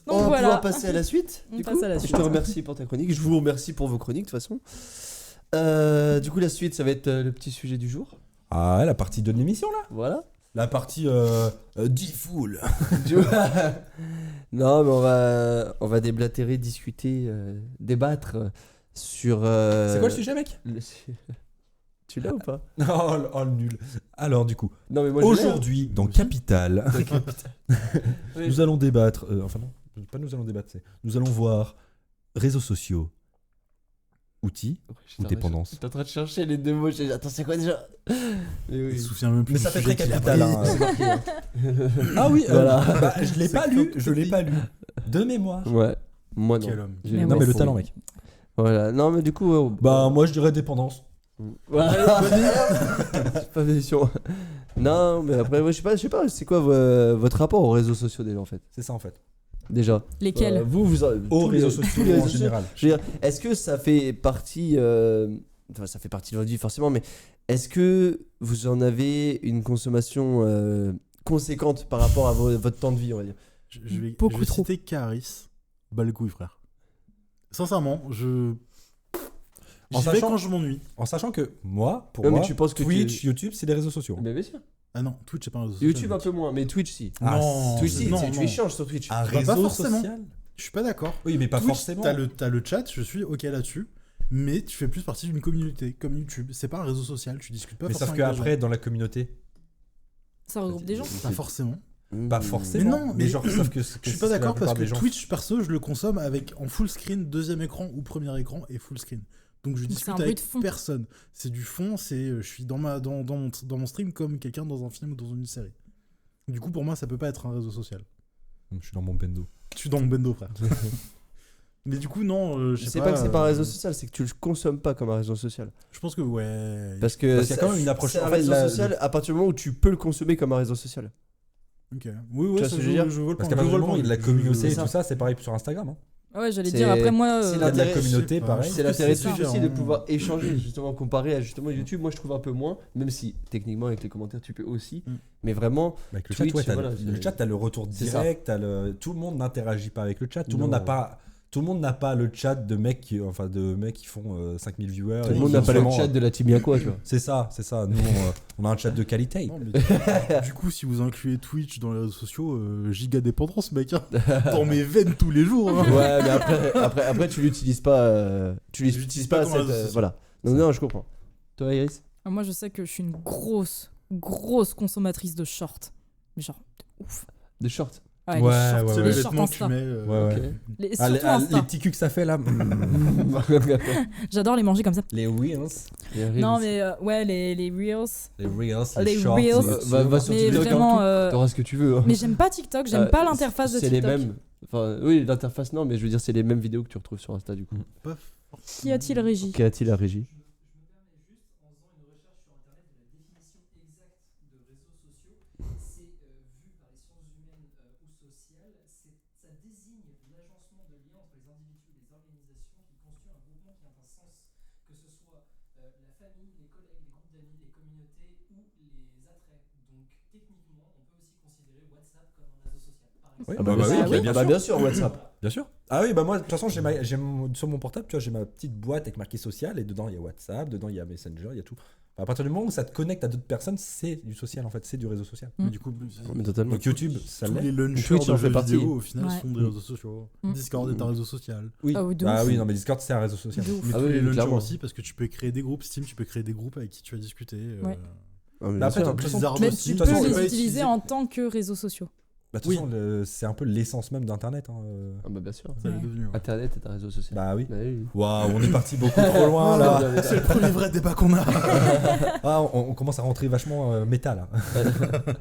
Donc On va voilà. pouvoir passer à la suite. On Du passe coup, à la je suite. te remercie pour ta chronique. Je vous remercie pour vos chroniques de toute façon. Du coup, la suite, ça va être le petit sujet du jour. Ah ouais, la partie 2 de l'émission là. Voilà. La partie D-Full. Tu vois Non, mais on va déblatérer, discuter, débattre sur. C'est quoi le sujet, mec? Tu l'as ou pas? Oh, le nul. Alors, du coup, Non, mais moi je l'ai, hein. aujourd'hui, dans Capital, nous allons débattre. Enfin, non, pas nous allons débattre, nous allons voir réseaux sociaux, outils ou dépendance. T'es en train de chercher les deux mots. Attends, c'est quoi déjà? Mais Il oui. se souvient même plus. Mais du ça fait sujet très qu'il a Capital. pris. Hein, C'est marqué, hein. Ah oui, Voilà. bah, je l'ai C'est pas comme lu. tout Je l'ai dit. pas lu. De mémoire. Ouais. Moi non. Quel homme. J'ai Mais les Non, ouais. mais le mots talent, pourris. mec. Voilà. Non, mais du coup. Bah, moi, je dirais dépendance. Voilà. C'est pas méchant. Non, mais après, ouais, je sais pas, c'est quoi votre rapport aux réseaux sociaux déjà en fait? C'est ça, en fait. Déjà. Lesquels Vous Aux tous les- réseaux tous sociaux les réseaux en sociaux. général. Je veux dire, est-ce que ça fait partie. Enfin, ça fait partie de votre vie forcément, mais est-ce que vous en avez une consommation conséquente par rapport à votre temps de vie, on va dire? Je vais Beaucoup trop. citer Caris. Bas le couille, frère. Sincèrement, En j'y vais sachant- quand je m'ennuie. En sachant que moi, pour Non, mais moi, tu penses que Twitch, YouTube, c'est des réseaux sociaux. Mais bien sûr. Ah non, Twitch, c'est pas un réseau social. YouTube un peu moins, mais Twitch si. Ah, Non, Twitch si, non, tu non. échanges sur Twitch. Un Bah, pas réseau forcément. social. Je suis pas d'accord. Oui, mais pas Twitch, forcément. T'as le chat, je suis ok là-dessus. Mais tu fais plus partie d'une communauté, comme YouTube. C'est pas un réseau social, tu discutes pas Mais forcément sauf avec des qu'après, dans la communauté, Ça regroupe des gens. gens. Pas forcément. pas forcément. Mais non, mais genre, sauf que Je suis pas la d'accord parce plupart que des gens- Twitch, perso, je le consomme en full screen, deuxième écran ou premier écran et full screen. Donc je c'est discute un bruit avec de fond. personne. C'est du fond, je suis dans mon stream comme quelqu'un dans un film ou dans une série. Du coup, pour moi, ça peut pas être un réseau social. Je suis dans mon bendo. Je suis dans mon bendo, frère. Mais du coup, non, je sais C'est pas. pas que c'est pas un réseau social, c'est que tu le consommes pas comme un réseau social. Je pense que, ouais. Parce que Parce qu'il y a quand même une approche- C'est un en fait, réseau la- social à partir du moment où tu peux le consommer comme un réseau social. Ok. Oui, vois ouais, ce que je veux dire je vois le Parce point. qu'à Je partir vois du le moment où il y a de la point. communauté et c'est tout ça. ça, c'est pareil sur Instagram. Hein. Ouais, j'allais C'est- dire, après moi. c'est Il y a de la l'intérêt, communauté, je sais pas. pareil. Je C'est trouve que l'intérêt de c'est Twitch aussi de différent. pouvoir échanger, justement comparé à justement YouTube. Moi je trouve un peu moins, même si techniquement avec les commentaires tu peux aussi. Mm. Mais vraiment, Avec le Twitch, chat, ouais, t'as voilà, le c'est- chat, t'as le retour c'est ça. direct, tout le monde n'interagit pas avec le chat, tout le Non. monde n'a pas le chat de mecs qui font 5000 viewers. tout et le monde qui n'a sont pas le vraiment- chat de la Team Yako, tu vois. C'est ça. Nous, on a un chat de qualité. Non, mais du coup, si vous incluez Twitch dans les réseaux sociaux, giga dépendance, mec. Hein. Dans mes veines tous les jours. Hein. Ouais, mais après tu l'utilises pas. Tu Je l'utilises l'utilise pas pas comme cette, réseau social. voilà. Non, je comprends. Toi, Iris? Moi, je sais que je suis une grosse consommatrice de shorts. Mais genre, de ouf. Des shorts. Ouais, Ouais, les shorts, ouais, C'est ouais. les les shorts vêtements que Insta. tu mets. Ouais. Les, Ah, surtout Insta. les petits culs que ça fait là. J'adore les manger comme ça. Les reels. Non, mais ouais, les reels. Les reels, Les les shorts. reels. Va sur Mais TikTok, vraiment. t'auras ce que tu veux. Hein. Mais j'aime pas TikTok, j'aime pas l'interface de C'est TikTok. les mêmes. Enfin, oui, l'interface non, mais je veux dire, c'est les mêmes vidéos que tu retrouves sur Insta du coup. Pas Qu'y a-t-il, Régie? Qu'y a-t-il à Régie? Oui, Ah bah, bah, oui, oui. bien bah, sûr. bien sûr, WhatsApp. Bien sûr. Ah oui, bah moi, de toute façon, sur mon portable, tu vois, j'ai ma petite boîte avec marqué social et dedans il y a WhatsApp, dedans il y a Messenger, il y a tout. À partir du moment où ça te connecte à d'autres personnes, c'est du social en fait, c'est du réseau social. Mais du coup, Mais totalement. Donc YouTube, ça tous l'est. les launchers Twitch de en fait jeux partie. vidéo, au final, Ouais. sont des réseaux sociaux. Mm. Discord est un réseau social. Oui. Ah oui, de Ah ouf. oui, non mais Discord c'est un réseau social. De ouf. Mais Ah tous oui, les launchers clairement. aussi, parce que tu peux créer des groupes. Steam, tu peux créer des groupes avec qui tu vas discuter. Ouais. Ah, mais Bah, bien après, sûr. de toute façon, Blizzard Mais aussi. tu de toute peux façon, les on utiliser en tant que réseaux sociaux. Bah, de toute façon, c'est un peu l'essence même d'Internet. Hein. Ah bah bien sûr. Ça l'est devenu. ouais. Internet est un réseau social. Bah oui. Bah oui. Waouh, on est parti beaucoup trop loin là. C'est le premier vrai débat qu'on a. Ah, on commence à rentrer vachement méta là.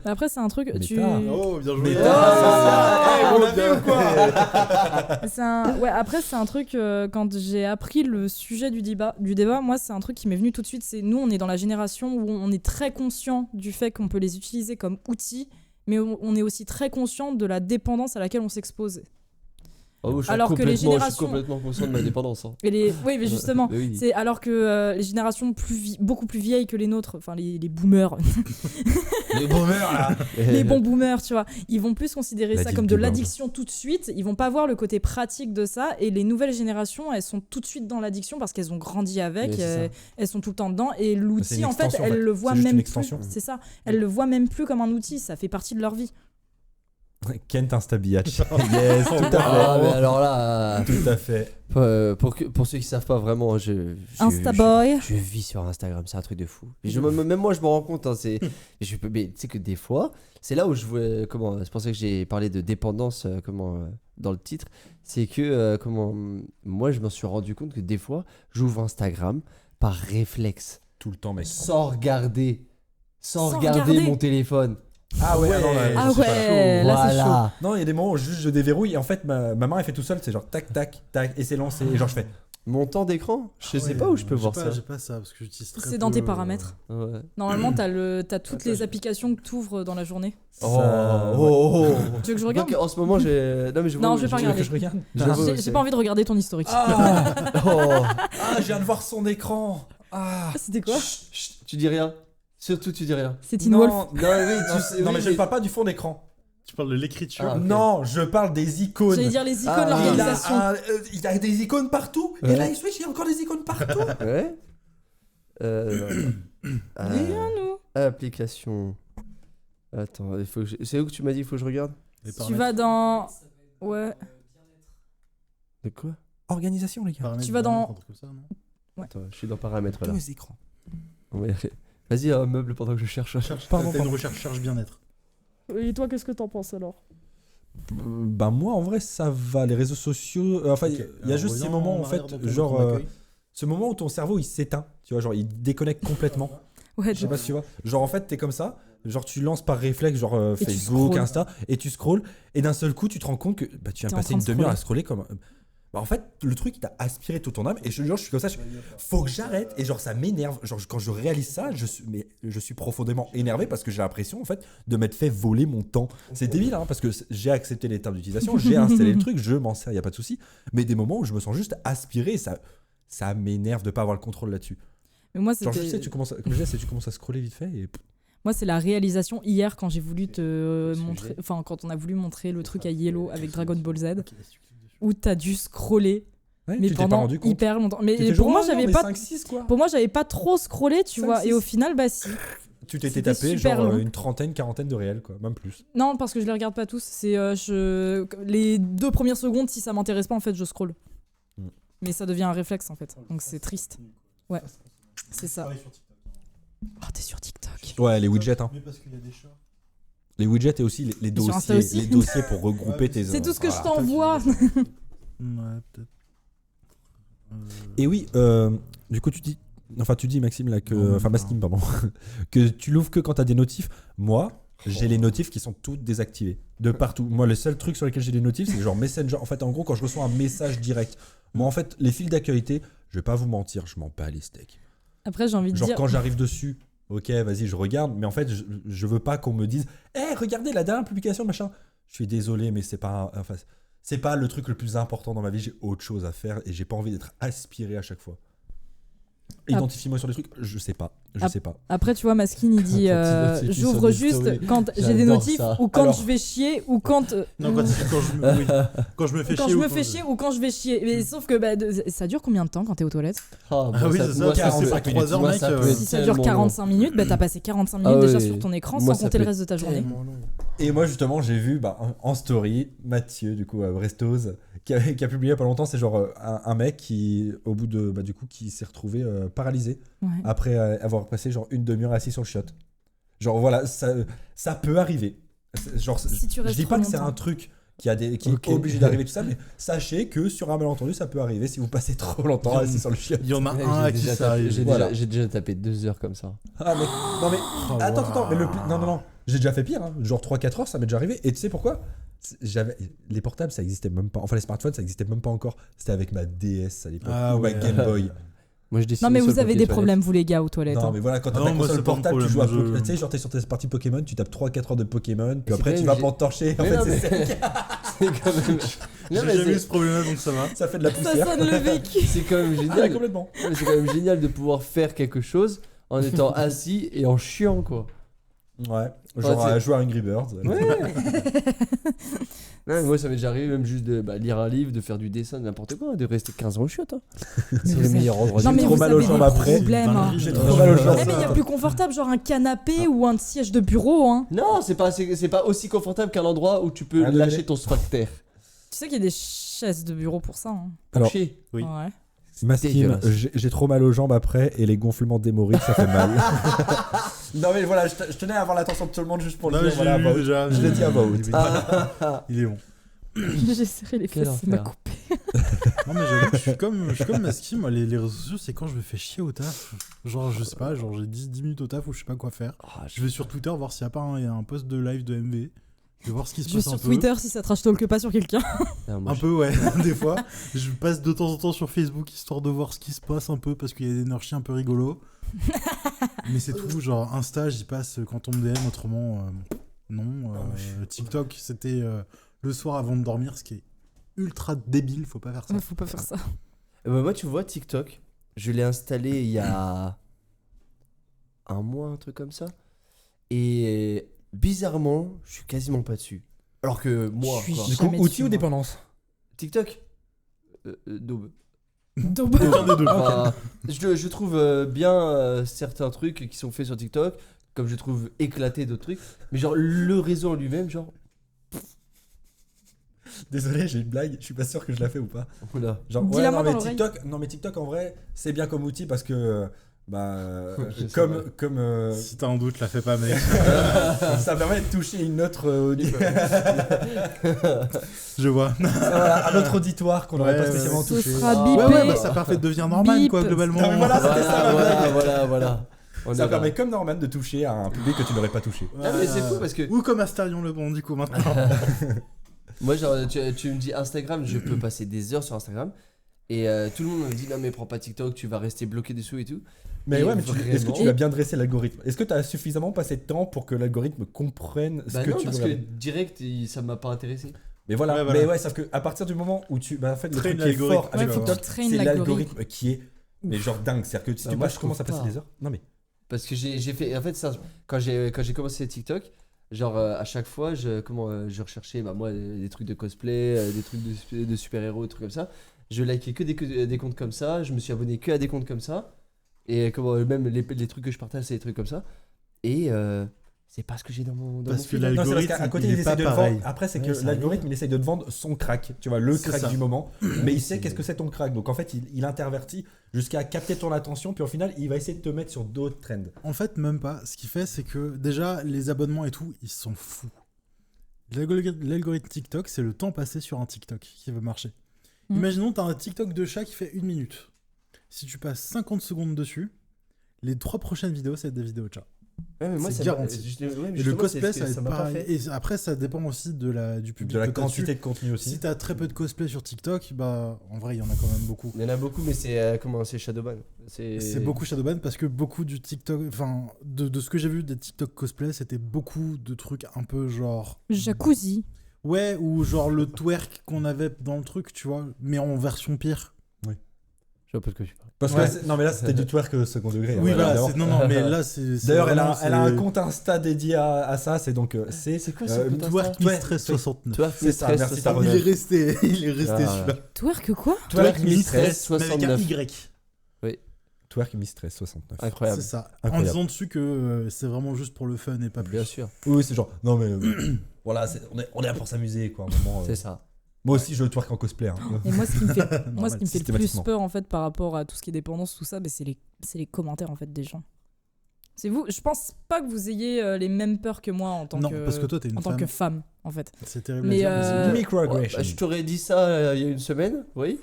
Après, c'est un truc. Mais Tu... tard. Oh, bien joué. Méta, Oh, on l'a vu ou quoi? Ouais, après, c'est un truc, quand j'ai appris le sujet du débat, moi, c'est un truc qui m'est venu tout de suite. C'est nous, on est dans la génération où on est très conscient du fait qu'on peut les utiliser comme outils, mais on est aussi très conscient de la dépendance à laquelle on s'expose. Oh, je suis Alors que les je suis générations- complètement conscient de ma dépendance. Hein. Oui, mais justement, Mais oui. c'est alors que les générations beaucoup plus vieilles que les nôtres, enfin les boomers, Les boomers là. les bons boomers, tu vois, ils vont plus considérer La ça deep comme de boomer. l'addiction tout de suite. Ils vont pas voir le côté pratique de ça. Et les nouvelles générations, elles sont tout de suite dans l'addiction parce qu'elles ont grandi avec, Mais c'est ça. elles sont tout le temps dedans. Et C'est l'outil, une en fait, extension, en elles fait. le voient C'est juste même une plus. extension. C'est ça. Elles le voient même plus comme un outil. Ça fait partie de leur vie. Kent Instabiatch. Yes, tout Ah, à mais fait. alors là, Tout à fait. pour ceux qui savent pas vraiment, Instaboy. je vis sur Instagram, c'est un truc de fou. Même moi, je me rends compte. Hein, mais tu sais que des fois, c'est là où je voulais. C'est pour ça que j'ai parlé de dépendance dans le titre. C'est que moi, je m'en suis rendu compte que des fois, j'ouvre Instagram par réflexe, Tout le temps, mec. sans regarder Sans regarder regarder. mon téléphone. Ah ouais, non, Ah c'est pas ouais, chaud. là c'est chaud. Voilà. Non, il y a des moments où juste je déverrouille et en fait ma main elle fait tout seul, c'est genre tac tac tac et c'est lancé et genre je fais Mon temps d'écran, je sais pas où je peux voir ça. J'ai pas ça parce que j'utilise très C'est dans peu, tes paramètres. Ouais. Normalement, t'as toutes les applications que tu ouvres dans la journée. ça- Tu veux que je regarde? Donc en ce moment, j'ai. Non, mais je Non, vois- je vais pas Tu veux regarder. que je regarde J'ai pas envie de regarder ton historique. Ah, Oh. ah, je viens de voir son écran. Ah. C'était quoi? Chut, chut, tu dis rien. Surtout, tu dis rien. C'est Teen Non, Wolf. Non, oui, non, tu sais. non, oui, mais je ne parle pas du fond d'écran. Tu parles de l'écriture. Ah, ok. Non, je parle des icônes. J'allais dire les icônes, Ah, oui. l'organisation. Il a des icônes partout. Ouais. Et là, il switch, il y a encore des icônes partout. Ouais. Dis-nous. Application. Attends, c'est où que tu m'as dit qu'il faut que je regarde? Les Tu paramètres. vas dans. Ouais. De quoi? Organisation, les gars. Paramètres Tu vas dans- un truc comme ça, non Attends, je suis dans paramètres là. Tous mes écrans. On va y arriver. Vas-y, un meuble pendant que je cherche. Pardon, T'as une recherche charge bien-être. Et toi, qu'est-ce que t'en penses alors? Bah moi en vrai ça va, les réseaux sociaux, enfin il Ok, y a alors, juste ces reviens moments en en arrière fait, dans ton genre écran d'accueil. ce moment où ton cerveau il s'éteint, tu vois, genre il déconnecte complètement. Ouais, Je sais pas si tu vois. Genre en fait t'es comme ça, genre tu lances par réflexe, genre Et tu Facebook, scrolles. Insta, et tu scrolles, et d'un seul coup tu te rends compte que bah, tu viens T'es en passer train une de demi-heure à scroller comme... Bah, en fait le truc il t'a aspiré toute ton âme, et je suis comme ça, faut que j'arrête, et genre ça m'énerve, genre quand je réalise ça, je suis profondément énervé parce que j'ai l'impression en fait de m'être fait voler mon temps. C'est débile hein, parce que j'ai accepté les termes d'utilisation, j'ai installé le truc, je m'en sers, y a pas de souci, mais des moments où je me sens juste aspiré, ça m'énerve de pas avoir le contrôle là-dessus. Mais moi, Genre, je sais, c'était. tu commences à scroller vite fait et. Moi, c'est la réalisation hier quand j'ai voulu te Sujet. montrer. Enfin, quand on a voulu montrer le truc à Yellow avec Dragon Ball Z, Ok, laisse-tu cliquer dessus. où t'as dû scroller, Ouais, mais tu t'es pas pendant rendu compte. hyper longtemps. Mais Tu t'es pour genre, moi, oh non, j'avais mais pas. 5-6 quoi. Pour moi, j'avais pas trop scrollé, tu 5, vois. 6. Et au final, bah si. Tu t'étais C'était tapé super genre long. une trentaine, quarantaine de réels quoi, même plus. Non, parce que je les regarde pas tous. C'est les 2 premières secondes, si ça m'intéresse pas, en fait, je scroll. Mm. Mais ça devient un réflexe, en fait. Donc c'est triste. Ouais. C'est ça. Pareil sur TikTok. Oh, t'es sur TikTok. Ouais, les widgets hein. Mais parce qu'il y a des chats. Les widgets et aussi les sur Insta dossiers, aussi. les dossiers pour regrouper Ouais, tes. C'est tout ce que je voilà. t'envoie. Ouais, peut-être. Et oui, du coup tu dis Maxime là que, Non, enfin non. Maskim pardon, que tu l'ouvres que quand t'as des notifs. Moi, j'ai les notifs qui sont toutes désactivées de partout. Moi, le seul truc sur lequel j'ai des notifs, c'est genre Messenger. En fait, en gros, quand je reçois un message direct, moi en fait, les fils d'actualité, je vais pas vous mentir, je m'en bats les steaks. Après, j'ai envie de Genre dire. quand j'arrive dessus, ok, vas-y, je regarde, mais en fait, je veux pas qu'on me dise, regardez la dernière publication, machin. Je suis désolé, mais c'est pas, enfin, c'est pas le truc le plus important dans ma vie. J'ai autre chose à faire et j'ai pas envie d'être aspiré à chaque fois. Identifie-moi sur des trucs, je sais pas, je sais pas. Après, tu vois, Maskin, il dit Quand il notifie sur j'ouvre des juste stories. quand j'ai des J'adore notifs ça. ou quand Alors- je vais chier ou quand. Non, quand je me fais Quand chier. je ou me fais chier ou quand je vais chier. Mais sauf que bah, ça dure combien de temps quand t'es aux toilettes? Ah, Ah oui, c'est ça, moi, ça, peut- c'est pas 3 heures, moi, mec, ça peut être Si ça dure tellement 45 minutes, bah t'as passé 45 minutes Ah déjà oui. sur ton écran Moi, sans ça compter le peut reste de ta journée. tellement long. Et moi justement j'ai vu en story Mathieu du coup à Brestos qui a publié il y a pas longtemps, c'est genre un mec qui au bout de du coup qui s'est retrouvé paralysé Ouais. après avoir passé genre une demi-heure assis sur le shot. Genre voilà, ça peut arriver. Genre Si tu je restes dis trop pas que c'est longtemps. un truc qui est Ok. obligé d'arriver tout ça, mais sachez que sur un malentendu ça peut arriver si vous passez trop longtemps assis sur le shot. Il y en a Ouais, un à qui déjà ça tapé- arrive. j'ai Voilà. déjà- j'ai déjà tapé 2 heures comme ça. Ah mais non mais Oh, attends, mais waouh. non, j'ai déjà fait pire, hein. Genre 3-4 heures, ça m'est déjà arrivé. Et tu sais pourquoi? Les portables, ça existait même pas. Enfin, les smartphones, ça existait même pas encore. C'était avec ma DS à l'époque, Ah ou ma ouais. Game Boy. Moi, je dessinais Non, mais sur vous le avez papier des toilette. problèmes, vous les gars, aux toilettes. Non, hein. mais voilà, quand t'as Ah ta non, moi, console c'est pas mon portable, tu problème, joues à moi, je- Tu sais, genre t'es sur tes parties Pokémon, tu tapes 3-4 heures de Pokémon, puis C'est après quand tu même- vas j'ai- pour te torcher. En Mais fait, non, c'est mais- ça. C'est quand même. Non, J'ai mais jamais eu c'est- ce problème-là, donc ça va. Ça fait de la Ça poussière. sonne le vécu. c'est quand même Ah, génial. complètement. Ouais, mais c'est quand même génial de pouvoir faire quelque chose en étant assis et en chiant, quoi. Ouais. Genre Ouais, à jouer à Angry Birds. Non, mais moi, ça m'est déjà arrivé même juste de lire un livre, de faire du dessin, de n'importe quoi, de rester 15 ans au chiottes. Hein. C'est le vous meilleur endroit Non, du mais trop vous mal avez aux des jambes après. problèmes. Hein. J'ai trop mal aux jambes. Eh, mais il y a plus confortable, genre un canapé ou un siège de bureau. Hein. Non, c'est pas aussi confortable qu'un endroit où tu peux Ah, lâcher désolé. ton sphincter. Tu sais qu'il y a des chaises de bureau pour ça. Hein. Alors, Chier. Oui. Ouais. Maskim, dégueulasse. j'ai trop mal aux jambes après et les gonflements d'hémorroïdes, ça fait mal. Non mais voilà, je tenais à avoir l'attention de tout le monde juste pour le Non, dire. j'ai Voilà, lu bah, déjà. je l'ai dit à voix haute. Il est bon. J'ai serré les Quel fesses, ça m'a enfer. coupé. Non, mais j'avoue que je suis comme Maskim, moi, les réseaux sociaux, c'est quand je me fais chier au taf. Genre, je sais pas, genre j'ai 10 minutes au taf où je sais pas quoi faire. Ah, Je vais sur Twitter voir s'il y a pas un post de live de MV. Je vais voir ce qui se Je vais passe sur un peu. Twitter si ça trash talk pas sur quelqu'un. Non, moi, Un peu, ouais, des fois. Je passe de temps en temps sur Facebook histoire de voir ce qui se passe un peu parce qu'il y a des nurchis un peu rigolos. Mais c'est tout, genre Insta, j'y passe quand on me DM, autrement, non. TikTok, c'était le soir avant de dormir, ce qui est ultra débile, faut pas faire ça. Faut pas faire ça. moi, tu vois, TikTok, je l'ai installé il y a un mois, un truc comme ça. Et bizarrement, je suis quasiment pas dessus. Alors que moi, Je suis quoi. Du coup, Jamais outil dessus, ou moi. dépendance? TikTok Daube. Donc, Aucun des deux. Enfin, je trouve bien certains trucs qui sont faits sur TikTok, comme je trouve éclaté d'autres trucs. Mais genre, le réseau en lui-même, genre, Désolé, j'ai une blague, je suis pas sûr que je la fais ou pas. voilà. Genre, Dis-la moi non, mais dans l'oreille. TikTok, non mais TikTok en vrai, c'est bien comme outil parce que Je sais comme Si t'as un doute, la fais pas, mec. ça permet de toucher une autre Je vois. voilà, un autre auditoire qu'on n'aurait Ouais, pas spécialement Ce touché. sera Ah, bipé. Ouais, bah ça permet de devenir normal, Bip. quoi, globalement. Non, mais voilà, c'était ça, ma blague. Voilà. On Ça est là. permet comme Norman de toucher à un public que tu n'aurais pas touché. Ah, mais c'est fou parce que Ou comme Astarion Le Bon, du coup, maintenant. moi, genre, tu me dis Instagram, je peux passer des heures sur Instagram. Et tout le monde me dit non, mais prends pas TikTok, tu vas rester bloqué dessous et tout. Mais Et ouais, mais est-ce que tu vraiment- as bien dressé l'algorithme? Est-ce que tu as suffisamment passé de temps pour que l'algorithme comprenne ce Bah que non, tu parce veux que regarder? direct, ça m'a pas intéressé. Mais voilà, Ouais, voilà. mais ouais, sauf que à partir du moment où tu. Bah, en fait, le Traîne truc qui est l'algorithme. fort avec Ouais, faut que TikTok, tu traînes c'est l'algorithme. l'algorithme qui est. Mais genre dingue, c'est-à-dire que si Bah, tu moi, passes, je commences à trouve passer pas. des heures. Non mais. Parce que j'ai fait. En fait, ça, quand j'ai commencé TikTok, genre à chaque fois, je recherchais moi, des trucs de cosplay, des trucs de super-héros, des trucs comme ça. Je likais que des comptes comme ça. Je me suis abonné que à des comptes comme ça. Et même les trucs que je partage, c'est des trucs comme ça. Et c'est pas ce que j'ai dans mon Parce mon que feed. Non, c'est parce l'algorithme, qu'à côté, il il est essaie pas de pareil. vendre. Après, c'est Ouais, que c'est l'algorithme, il essaye de te vendre son crack. Tu vois, le C'est crack ça. du moment. Mais il sait qu'est-ce que c'est ton crack. Donc en fait, il intervertit jusqu'à capter ton attention. Puis au final, il va essayer de te mettre sur d'autres trends. En fait, même pas. Ce qu'il fait, c'est que déjà, les abonnements et tout, ils s'en foutent. L'algorithme TikTok, c'est le temps passé sur un TikTok qui veut marcher. Mm. Imaginons, tu as un TikTok de chat qui fait 1 minute. Si tu passes 50 secondes dessus, les 3 prochaines vidéos, c'est des vidéos de chat. Ouais, mais moi, c'est ça garanti. ouais, mais Et le justement, cosplay, c'est ce ça que va être m'a pas pareil. fait. Et après, ça dépend aussi du public De la que t'as dessus. quantité de contenu aussi. Si t'as très peu de cosplay sur TikTok, bah en vrai, il y en a quand même beaucoup. Il y en a beaucoup, mais c'est c'est Shadowban. C'est beaucoup Shadowban parce que beaucoup du TikTok, enfin, de ce que j'ai vu des TikTok cosplay, c'était beaucoup de trucs un peu genre. Jacuzzi. Ouais, ou genre le twerk qu'on avait dans le truc, tu vois, mais en version pire. Je vois pas de quoi tu parles. Parce que Ouais. là, non, mais là, c'était du twerk second degré. Oui, hein, voilà, d'abord. non, mais là, c'est. D'ailleurs, elle vraiment, a un c'est compte Insta dédié à ça. C'est donc. C'est quoi ce compte Insta Twerk Ouais, Mistress 69. Toi, C'est ça, merci, ça t'as Il revu. est resté, Ah. celui-là. Twerk quoi? Twerk Mistress Mistress mais avec un 69. Y. Twerk Mistress 69. Incroyable. C'est ça. Incroyable. En disant dessus que c'est vraiment juste pour le fun et pas plus. Bien sûr. Oui, c'est genre. Non, mais. Voilà, on est là pour s'amuser, quoi. À un moment, C'est ça. Moi aussi, je twerk en cosplay. Hein. Et moi, ce qui me fait, moi, ce Normal, qui me fait le plus systématiquement. peur en fait par rapport à tout ce qui est dépendance, tout ça, bah, c'est les commentaires en fait des gens. C'est vous. Je pense pas que vous ayez les mêmes peurs que moi en tant Non, que parce que toi, t'es une en tant femme. que femme en fait. C'est terrible Mais, à dire, mais c'est- Ouais, Microaggression. bah, je t'aurais dit ça il y a une semaine, oui.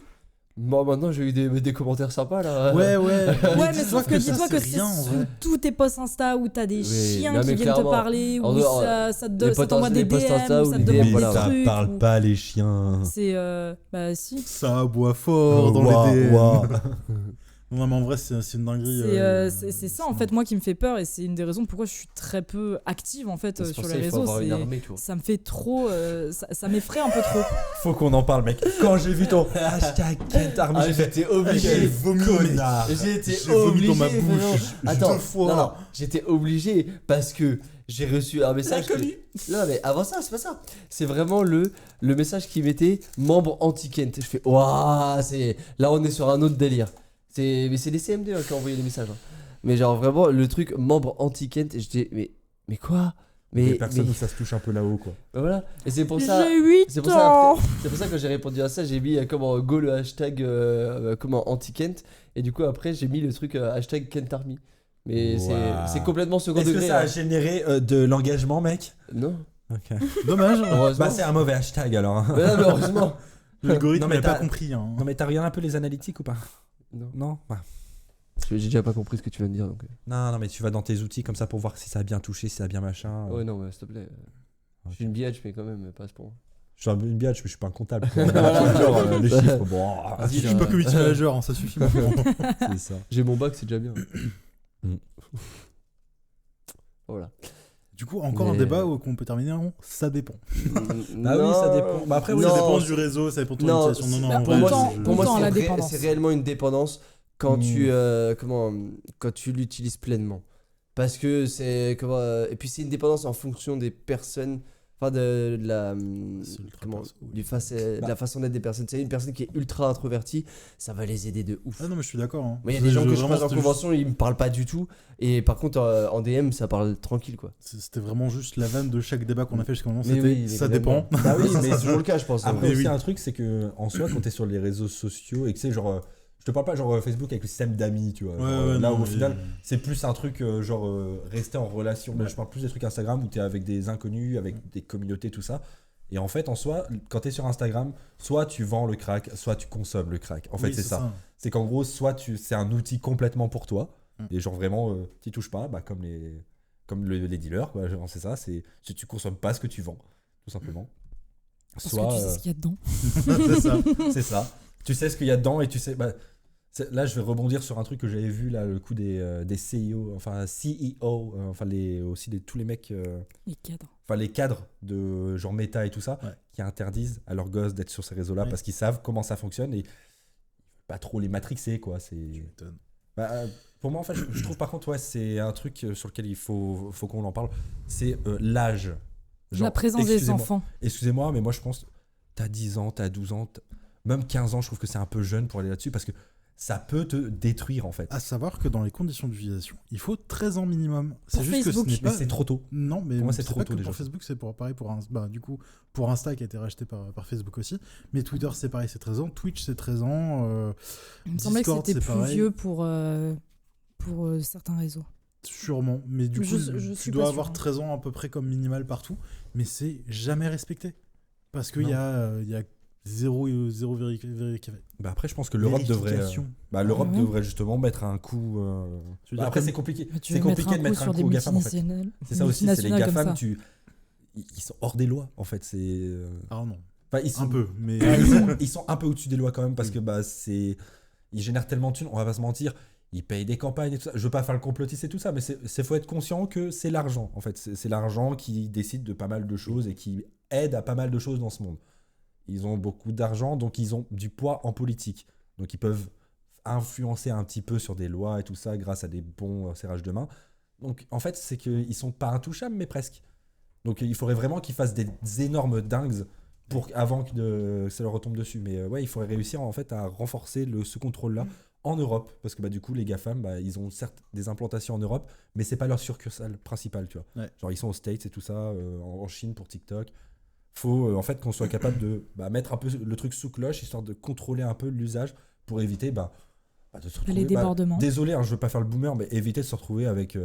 Bon, maintenant j'ai eu des commentaires sympas là. Ouais, Ouais, mais dis-toi sauf que dis-toi que rien, en c'est vrai. sous tous tes posts Insta où t'as des Oui, chiens non, qui mais viennent te clairement, parler, en ou dehors, ça les posts- t'envoie des les posts DM, Insta ou ou ça les te DM, demande des voilà. trucs. parle ou- pas les chiens. C'est bah si. Ça aboie fort dans les DM. Non, mais en vrai, c'est une dinguerie. C'est ça en fait moi qui me fait peur et c'est une des raisons pourquoi je suis très peu active en fait C'est pour sur ça les qu'il faut réseaux. avoir une armée, toi. Ça me fait trop, ça m'effraie un peu trop. Faut qu'on en parle, mec. Quand j'ai vu ton hashtag Kent Army, j'ai fait j'étais obligé. Quel vomi, connard. J'ai été J'ai vomi obligé dans ma frérot. bouche. Attends, 2 fois. non, j'étais obligé parce que j'ai reçu un message. L'inconnu. Non mais avant ça, c'est pas ça. C'est vraiment le message qui mettait membre anti-Kent. Je fais waouh, c'est là on est sur un autre délire. Mais c'est les CMD qui ont envoyé les messages. Hein. Mais genre vraiment le truc membre anti-Kent, et j'étais mais quoi? Mais personne où ça se touche un peu là-haut, quoi. Voilà. Et c'est pour ça. J'ai 8 C'est pour ans. ça, c'est pour ça que quand j'ai répondu à ça, j'ai mis comment go le hashtag comment anti-Kent et du coup après j'ai mis le truc hashtag Kent Army. Mais Wow. c'est complètement second Est-ce que degré. ça a hein. généré de l'engagement, mec? Non. Ok. Dommage. Heureusement. Bah, c'est un mauvais hashtag alors. Hein. Mais non, mais heureusement. L'algorithme Non, mais n'a pas t'as- compris. Hein. Non, mais t'as regardé un peu les analytiques ou pas? Non. Non? Ouais. J'ai déjà pas compris ce que tu viens de dire donc. Non, mais tu vas dans tes outils comme ça pour voir si ça a bien touché, si ça a bien machin. Ouais non mais s'il te plaît. Je suis une biatch mais quand même pas à ce point. Je suis une biatch, mais je suis pas un comptable. Voilà. Genre, les chiffres, bon, Vas-y, Je suis pas community manager, hein, ça suffit maintenant. c'est ça. J'ai mon bac, c'est déjà bien. Mm. Voilà. Du coup, encore un Mais- débat qu'on peut terminer en ça dépend. Ah oui, ça dépend. Bah après, oui, ça Non, dépend du réseau, ça dépend de ton non, utilisation. Non, non, bah, en pour vrai, moi, je- pour moi Autant c'est la dépendance. c'est réellement une dépendance quand Mm. tu quand tu l'utilises pleinement. Parce que c'est et puis c'est une dépendance en fonction des personnes, enfin de la C'est ultra comment perso, oui. de la façon d'être des personnes. C'est une personne qui est ultra introvertie, ça va les aider de ouf. Ah non, mais je suis d'accord. Hein. Moi, il y a des gens que je vraiment, croise en c'était convention, ils me parlent pas du tout. Et par contre, en DM, ça parle tranquille, quoi. C'était vraiment juste la vanne de chaque débat qu'on a fait jusqu'à maintenant. Mais C'était oui, ça évidemment. dépend. Bah oui, Mais mais c'est toujours le cas, je pense. Après Mais aussi oui. un truc, c'est que en soi, quand t'es sur les réseaux sociaux et que c'est genre, je te parle pas genre Facebook avec le système d'amis, tu vois. Ouais, Genre, ouais, là non, où au mais- final, c'est plus un truc genre rester en relation. Mais je parle plus des trucs Instagram où t'es avec des inconnus, avec des communautés, tout ça. Et en fait, en soi, quand t'es sur Instagram, soit tu vends le crack, soit tu consommes le crack. En fait, Oui, c'est ça. C'est qu'en gros, soit c'est un outil complètement pour toi, et genre vraiment, t'y touches pas, bah, comme les dealers, quoi. Genre, c'est ça, c'est si tu consommes pas ce que tu vends, tout simplement. Parce Soit, que tu sais ce qu'il y a dedans. C'est ça. c'est ça. Tu sais ce qu'il y a dedans et tu sais. Bah, là, je vais rebondir sur un truc que j'avais vu là, le coup des CEO, enfin CEO, enfin tous les mecs, Les cadres. enfin les cadres de genre Meta et tout ça, Ouais. qui interdisent à leurs gosses d'être sur ces réseaux-là Ouais. parce qu'ils savent comment ça fonctionne et pas trop les matrixer quoi. Tu m'étonnes. Pour moi, en fait, je trouve par contre, ouais, c'est un truc sur lequel il faut qu'on en parle. C'est l'âge. Genre, La présence des excusez-moi- enfants. Excusez-moi, mais moi je pense, t'as 10 ans, t'as 12 ans, même 15 ans, je trouve que c'est un peu jeune pour aller là-dessus parce que ça peut te détruire en fait. À savoir que dans les conditions d'utilisation, il faut 13 ans minimum. C'est Pour juste Facebook. que ce n'est Mais pas. c'est trop tôt. Non, mais Pour moi, c'est trop pas tôt, que déjà. pour Facebook, c'est pareil pour du coup pour Insta qui a été racheté par Facebook aussi. Mais Twitter c'est pareil, c'est 13 ans. Twitch c'est 13 ans. Il me semblait que Discord, c'était c'est plus pareil. vieux pour certains réseaux. Sûrement, mais du coup, Je tu suis dois pas avoir sûre. 13 ans à peu près comme minimal partout, mais c'est jamais respecté. Parce qu'il Non. y a zéro Bah après, je pense que l'Europe devrait, l'Europe Ah ouais. devrait justement mettre un coup. Tu veux dire Après, comme- c'est compliqué. Mais tu C'est veux mettre compliqué de un coup mettre un sur coup des aux GAFAM en fait. multinationales. C'est ça aussi, c'est les multinationales comme GAFAM, ça. ils sont hors des lois en fait. Ah non, Enfin, ils sont un peu, mais ils sont un peu au-dessus des lois quand même parce que bah ils génèrent tellement de thunes, on va pas se mentir, ils payent des campagnes et tout ça. Je veux pas faire le complotiste et tout ça, mais c'est faut être conscient que c'est l'argent en fait, c'est l'argent qui décide de pas mal de choses et qui aide à pas mal de choses dans ce monde. Ils ont beaucoup d'argent, donc ils ont du poids en politique, donc ils peuvent influencer un petit peu sur des lois et tout ça grâce à des bons serrages de main. Donc en fait, c'est qu'ils sont pas intouchables mais presque. Donc il faudrait vraiment qu'ils fassent des énormes dingues avant que ça leur retombe dessus. Mais ouais, il faudrait réussir en fait à renforcer ce contrôle-là en Europe. Parce que bah, du coup, les GAFAM, bah, ils ont certes des implantations en Europe, mais c'est pas leur succursale principale, tu vois. Ouais. Genre ils sont aux States et tout ça, en Chine pour TikTok. Faut en fait qu'on soit capable de mettre un peu le truc sous cloche, histoire de contrôler un peu l'usage pour éviter de se retrouver, Les débordements. désolé, hein, je veux pas faire le boomer, mais éviter de se retrouver avec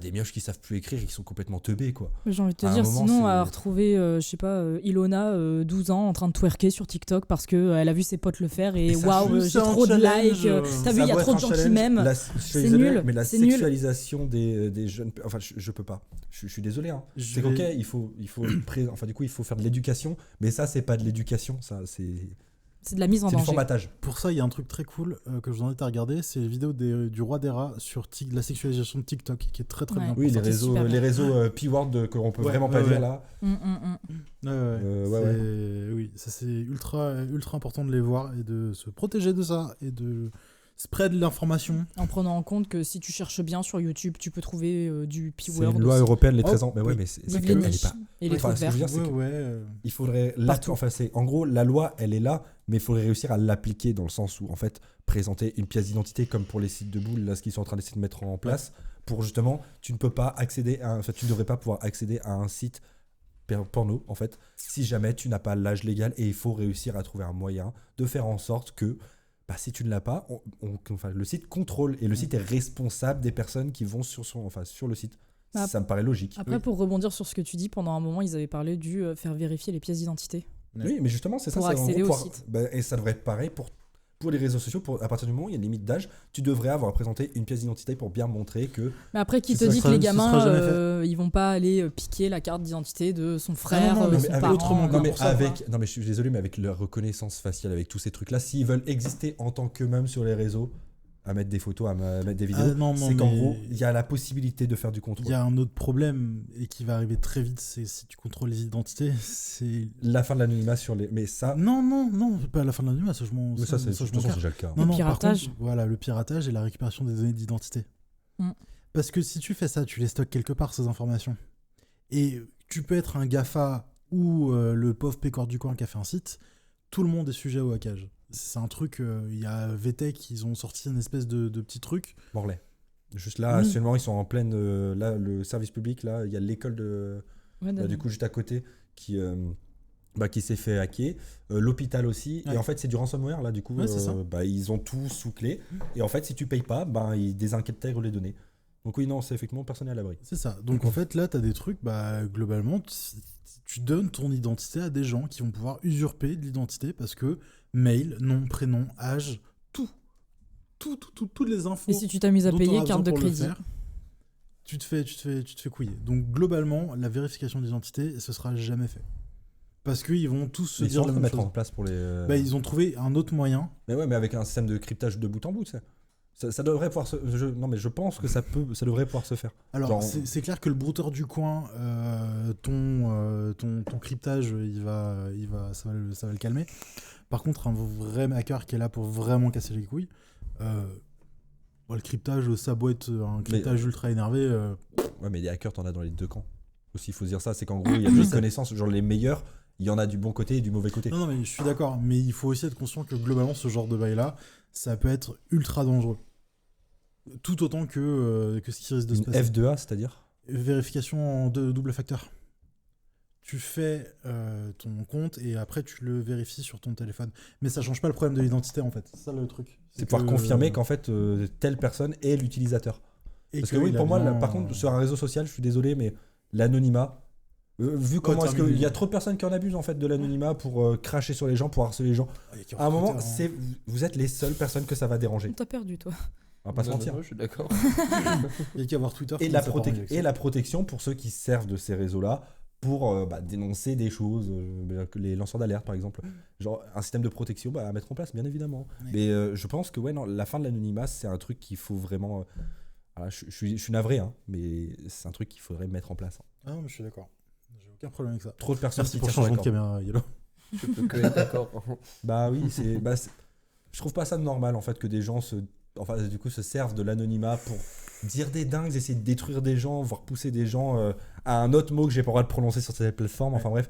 des mioches qui savent plus écrire et qui sont complètement teubés, quoi. J'ai envie de te À un dire, moment, sinon, c'est- à retrouver, je sais pas, Ilona, 12 ans, en train de twerker sur TikTok parce qu'elle a vu ses potes le faire et Et ça, waouh, c'est j'ai un trop de challenge. likes. T'as vu, Ça il y a doit trop être de un gens qui challenge. m'aiment. Je suis C'est désolé, nul, mais la c'est nul. sexualisation des jeunes, enfin je peux pas. Je suis désolé, hein. Je C'est vais- ok, il faut enfin du coup il faut faire de l'éducation, mais ça c'est pas de l'éducation, ça c'est C'est de la mise en C'est du danger. formatage. Pour ça, il y a un truc très cool que je vous invite à regarder, c'est les vidéos du roi des rats sur la sexualisation de TikTok, qui est très très Ouais. bien. Oui, Ça, c'est super bien. les réseaux P-word qu'on peut Ouais, vraiment ouais, pas ouais. dire là. Oui, ça c'est ultra important de les voir et de se protéger de ça et de spread l'information. En prenant en compte que si tu cherches bien sur YouTube, tu peux trouver du C'est P-word une loi aussi. européenne les Oh, 13 ans. Mais ouais, oui. mais c'est Vive que les elle est niches pas. et les Enfin, trucs ce que je veux verts. dire, c'est que Ouais. il faudrait Partout. en gros, la loi, elle est là, mais il faudrait réussir à l'appliquer dans le sens où, en fait, présenter une pièce d'identité comme pour les sites de boules, là, ce qu'ils sont en train d'essayer de mettre en place, pour justement, tu ne peux pas accéder enfin, tu ne devrais pas pouvoir accéder à un site porno, en fait, si jamais tu n'as pas l'âge légal, et il faut réussir à trouver un moyen de faire en sorte que, bah, si tu ne l'as pas, enfin, le site contrôle, et le site est responsable des personnes qui vont sur le site. Bah, Ça me paraît logique. Après, pour rebondir sur ce que tu dis, pendant un moment, ils avaient parlé du faire vérifier les pièces d'identité. Oui, mais justement, c'est ça. Pour c'est en accéder gros au pouvoir- site. bah, et ça devrait être pareil pour les réseaux sociaux. À partir du moment où il y a une limite d'âge, tu devrais avoir présenté une pièce d'identité pour bien montrer que. Mais après, qui Ça te dit sera- que les ce sera gamins, jamais fait. ils vont pas aller piquer la carte d'identité de son frère, non, mais son avec parent. autrement que Non mais, pour ça, non mais je suis désolé, mais avec leur reconnaissance faciale, avec tous ces trucs-là, s'ils veulent exister en tant qu'eux-mêmes sur les réseaux, à mettre des photos, à mettre des vidéos, non, c'est qu'en mais- gros, il y a la possibilité de faire du Il contrôle. y a un autre problème et qui va arriver très vite, c'est si tu contrôles les identités, c'est... La fin de l'anonymat sur les. Mais ça. Non, c'est pas à la fin de l'anonymat, ça je m'en Mais ça, c'est de je toute m'en façon, c'est carre. déjà le cas. Non, Le par piratage. contre, voilà, le piratage et la récupération des données d'identité. Mm. Parce que si tu fais ça, tu les stockes quelque part, ces informations. Et tu peux être un GAFA ou le pauvre pécor du coin qui a fait un site, tout le monde est sujet au hackage. C'est un truc, il y a VTech, ils ont sorti une espèce de petit truc. Morlaix. Juste là, Oui. actuellement, ils sont en pleine. Là, le service public, là, il y a l'école de. Ouais, Du coup, juste à côté, qui s'est fait hacker. L'hôpital aussi. Ouais. Et en fait, c'est du ransomware, là, du coup. Ouais, c'est ça. Ils ont tout sous clé. Et en fait, si tu payes pas, ils désintègrent les données. Donc oui, non, c'est effectivement personne n'est à l'abri. C'est ça. Donc en fait, là, tu as des trucs, globalement, tu donnes ton identité à des gens qui vont pouvoir usurper de l'identité parce que mail, nom, prénom, âge, toutes les infos. Et si tu t'amuses à dont payer, t'auras carte de besoin pour le crédit. faire, tu te fais couiller. Donc globalement, la vérification d'identité, ce sera jamais fait. Parce qu'ils vont tous se Ils sont dire en train la de même mettre chose. en place pour les. Ils ont trouvé un autre moyen. Mais ouais, mais avec un système de cryptage de bout en bout, tu sais. Ça devrait pouvoir se. Non, mais je pense que ça devrait pouvoir se faire. Alors, Genre- c'est clair que le brouteur du coin, ton cryptage, ça va le calmer. Par contre, un vrai hacker qui est là pour vraiment casser les couilles, le cryptage, ça doit être un cryptage ultra énervé. Ouais, mais des hackers, t'en as dans les deux camps. Aussi, il faut se dire ça, c'est qu'en gros, il y a des connaissances, genre les meilleurs, il y en a du bon côté et du mauvais côté. Non, mais je suis d'accord. Mais il faut aussi être conscient que globalement, ce genre de bail-là, ça peut être ultra dangereux. Tout autant que ce qui risque de se Une passer. F2A, c'est-à-dire Vérification en double facteur. Tu fais ton compte et après tu le vérifies sur ton téléphone. Mais ça change pas le problème de l'identité en fait. C'est ça le truc. C'est pouvoir confirmer qu'en fait, telle personne est l'utilisateur. Parce que oui, pour moi, là, par contre, sur un réseau social, je suis désolé, mais l'anonymat, vu comment est-ce qu'il y a trop de personnes qui en abusent en fait de l'anonymat pour cracher sur les gens, pour harceler les gens, à un moment, vous êtes les seules personnes que ça va déranger. T'as perdu, toi. On va pas se Non, mentir. non, je suis d'accord. Il y a qu'à voir Twitter. Et qui la, met ça par prote- injection. et la protection pour ceux qui servent de ces réseaux-là pour dénoncer des choses, les lanceurs d'alerte par exemple. Genre un système de protection à mettre en place, bien évidemment. Oui. Mais je pense que la fin de l'anonymat, c'est un truc qu'il faut vraiment. Voilà, je suis navré, hein, mais c'est un truc qu'il faudrait mettre en place. Ah non, mais je suis d'accord. J'ai aucun problème avec ça. Trop de personnes Merci qui pour le tirent sur la changement de corde. caméra, Yellow. Je peux que être d'accord. Bah oui, je trouve pas ça normal en fait que des gens se servent de l'anonymat pour dire des dingues, essayer de détruire des gens, voire pousser des gens à un autre mot que j'ai pas le droit de prononcer sur cette plateforme. Enfin bref,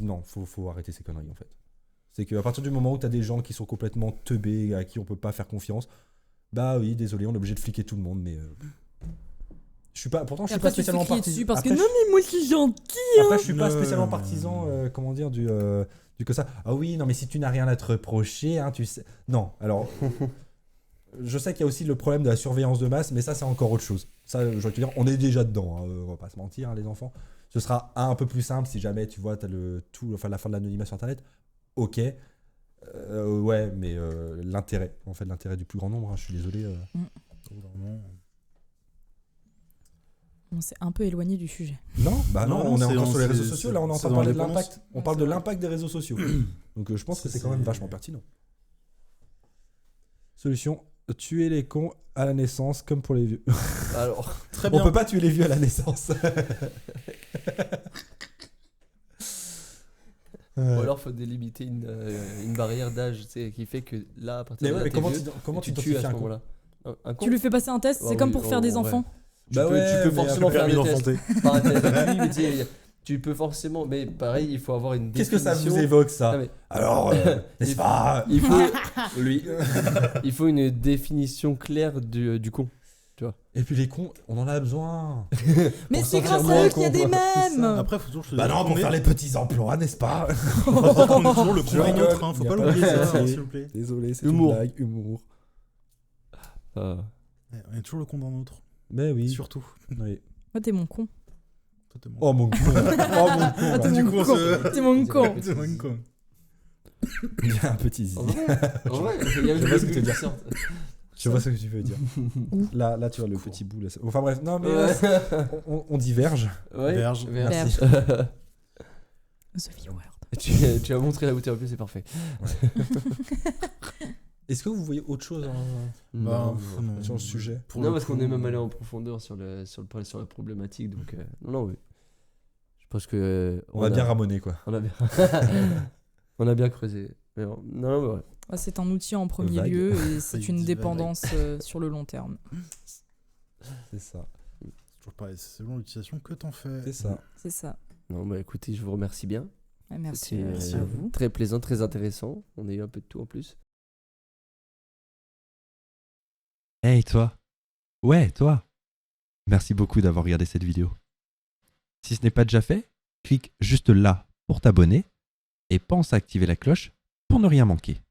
non, faut arrêter ces conneries en fait. C'est qu'à partir du moment où t'as des gens qui sont complètement teubés, à qui on peut pas faire confiance, bah oui, désolé, on est obligé de fliquer tout le monde, mais je suis pas. Pourtant, je Et suis pas après, tu te fais spécialement crier partisan. dessus parce que Après, non, mais moi, je suis gentil. Après, je suis pas Non. spécialement partisan, comment dire, du que ça. Ah oui, non, mais si tu n'as rien à te reprocher, hein, tu sais. Non, alors. Je sais qu'il y a aussi le problème de la surveillance de masse, mais ça, c'est encore autre chose. Ça, je veux te dire, on est déjà dedans, hein, on va pas se mentir, hein, les enfants. Ce sera un peu plus simple si jamais tu vois, t'as la fin de l'anonymat sur Internet. Ok. Ouais, mais l'intérêt du plus grand nombre, hein, je suis désolé. Vraiment. On s'est un peu éloigné du sujet. Non, Non, on est c'est- encore sur les c'est- réseaux sociaux. Là, on est en c'est train de dans parler de l'indépendance. l'impact. On parle de l'impact des réseaux sociaux. Donc, je pense que c'est quand même vachement pertinent. Solution, tuer les cons à la naissance, comme pour les vieux. Alors, Très On bien. peut pas tuer les vieux à la naissance. ou alors faut délimiter une barrière d'âge, tu sais, qui fait que là, à partir Mais de là, ouais, t'es comment vieux, tu tu tues identifies à ce un con? moment-là. Un con. Tu lui fais passer un test, Ah c'est comme oui, pour faire des ouais. enfants. Tu peux forcément faire Permis des tests. d'enfanter. Par un test de QI, mais tu sais, tu peux forcément, mais pareil, il faut avoir une Qu'est-ce que ça définition. vous évoque, ça? Non, mais Alors, n'est-ce pas? il faut, Lui. il faut une définition claire du con. Et puis les cons, on en a besoin. Mais Pour c'est sentir grâce moins à eux qu'il y a con, des c'est mèmes. Après, faut toujours se Bah non, pour faire les petits emplois, n'est-ce pas? On est toujours le Je con d'un rigole. autre, hein, faut Y a pas pas l'oublier de ça, souci. s'il vous plaît. Désolé, c'est Humour. une blague, humour. Ah. Ouais, on est toujours le con d'un autre, Mais oui. surtout. Oui. Moi, t'es mon con. Toi, t'es mon Oh mon con. Oh mon con. Ah, t'es là. mon con. T'es mon con. T'es mon con. Il y a un petit zizi. En vrai, il y a Je vois ce que tu veux qui dire. sortent. Je vois ce que tu veux dire. Là, tu vois le petit bout. Là. Enfin bref, non mais Ouais. on diverge. Ouais, Verge. merci. The V-word. Tu as montré la bouteille en plus, c'est parfait. Est-ce que vous voyez autre chose Bah, Non, non. sur le sujet? Pour non le parce qu'on coup, est même allé en profondeur sur la problématique, donc non, oui. Je pense que On a bien ramonné quoi. on a bien, on a bien creusé. Mais bon, non, mais ouais. Ah, c'est un outil en premier Vague. lieu et c'est Vague, une vague. dépendance sur le long terme. C'est ça. C'est toujours pareil, c'est selon l'utilisation que t'en fais. C'est ça. C'est ça. Non, bah écoutez, je vous remercie bien. Ouais, merci, C'était, merci à vous. Très plaisant, très intéressant. On a eu un peu de tout en plus. Hey toi. Ouais, toi. Merci beaucoup d'avoir regardé cette vidéo. Si ce n'est pas déjà fait, clique juste là pour t'abonner et pense à activer la cloche pour ne rien manquer.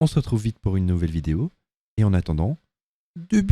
On se retrouve vite pour une nouvelle vidéo et en attendant, de